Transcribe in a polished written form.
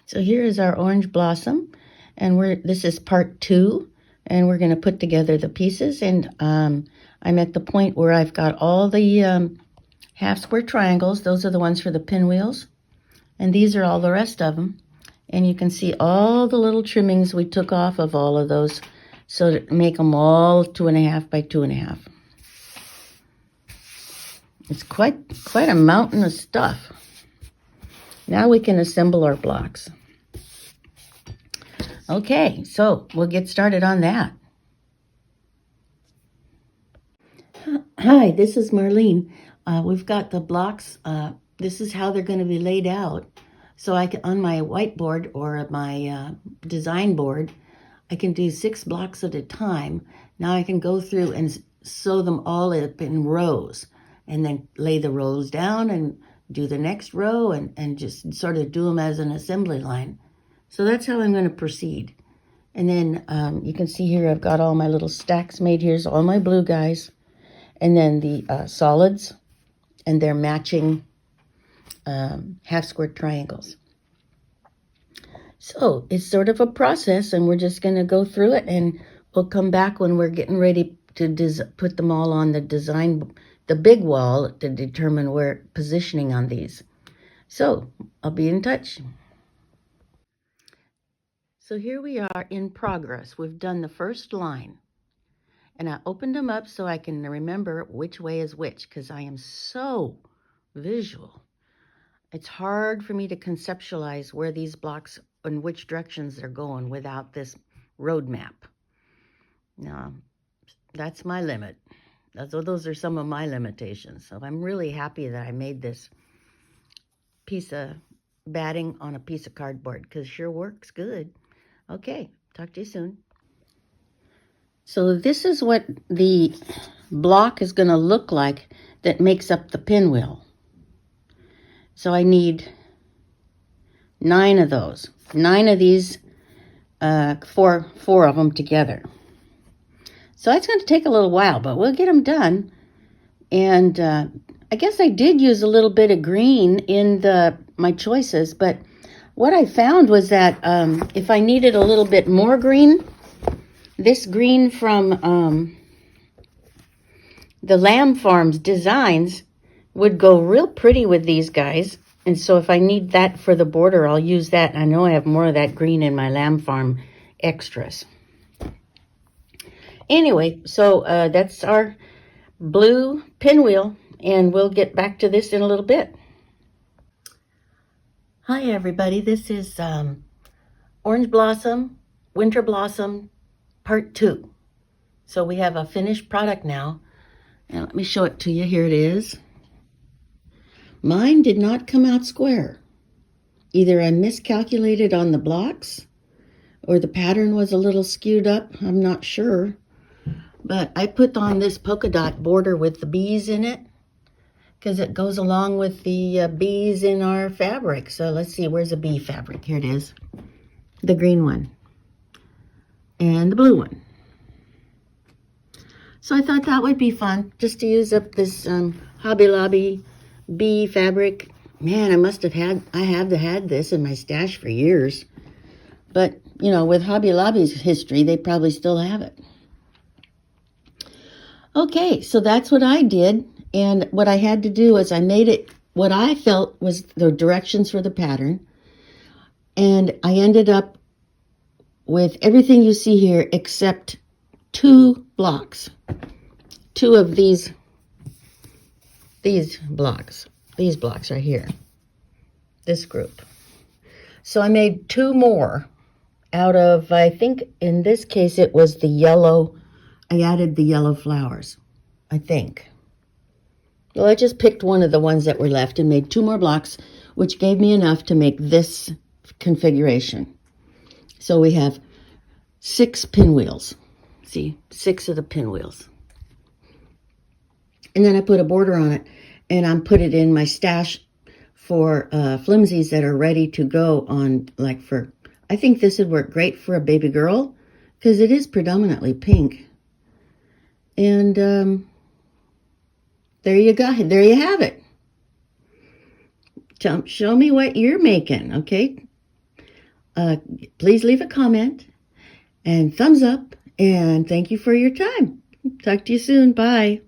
So here is our orange blossom, and this is part 2, and we're going to put together the pieces. And I'm at the point where I've got all the half square triangles. Those are the ones for the pinwheels, and these are all the rest of them. And you can see all the little trimmings we took off of all of those, so to make them all 2.5 by 2.5. It's quite a mountain of stuff. Now we can assemble our blocks. Okay, so we'll get started on that. Hi, this is Marlene. We've got the blocks. This is how they're going to be laid out. So I can, on my whiteboard or my design board, I can do 6 blocks at a time. Now I can go through and sew them all up in rows, and then lay the rows down and do the next row and just sort of do them as an assembly line. So that's how I'm going to proceed. And then you can see here I've got all my little stacks made. Here's all my blue guys. And then the solids and their matching half square triangles. So it's sort of a process, and we're just going to go through it, and we'll come back when we're getting ready to put them all on the big wall, to determine where positioning on these. So I'll be in touch. So here we are in progress. We've done the first line, and I opened them up so I can remember which way is which, because I am so visual. It's hard for me to conceptualize where these blocks and which directions they're going without this road map. Now, that's my limit. Those are some of my limitations. So I'm really happy that I made this piece of batting on a piece of cardboard, because it sure works good. Okay, talk to you soon. So this is what the block is going to look like that makes up the pinwheel. So I need 9 of those. 9 of these, four of them together. So that's going to take a little while, but we'll get them done. And I guess I did use a little bit of green in my choices, but what I found was that if I needed a little bit more green, this green from the Lamb Farms designs would go real pretty with these guys. And so if I need that for the border, I'll use that. I know I have more of that green in my Lamb Farm extras. Anyway, so that's our blue pinwheel, and we'll get back to this in a little bit. Hi, everybody. This is Orange Blossom, Winter Blossom, Part 2. So we have a finished product now. And let me show it to you. Here it is. Mine did not come out square. Either I miscalculated on the blocks, or the pattern was a little skewed up. I'm not sure. But I put on this polka dot border with the bees in it, because it goes along with the bees in our fabric. So let's see, where's the bee fabric? Here it is. The green one. And the blue one. So I thought that would be fun, just to use up this Hobby Lobby bee fabric. Man, I have had this in my stash for years. But, you know, with Hobby Lobby's history, they probably still have it. Okay, so that's what I did. And what I had to do is I made it what I felt was the directions for the pattern. And I ended up with everything you see here except 2 blocks. 2 of these blocks. These blocks right here. This group. So I made 2 more out of, I think in this case it was the yellow. I added the yellow flowers, I think. Well, I just picked one of the ones that were left and made 2 more blocks, which gave me enough to make this configuration. So we have 6 pinwheels. See, 6 of the pinwheels. And then I put a border on it, and I put it in my stash for flimseys that are ready to go on, like for, I think this would work great for a baby girl, because it is predominantly pink. And there you go. There you have it. Show me what you're making, okay? Please leave a comment and thumbs up, and thank you for your time. Talk to you soon. Bye.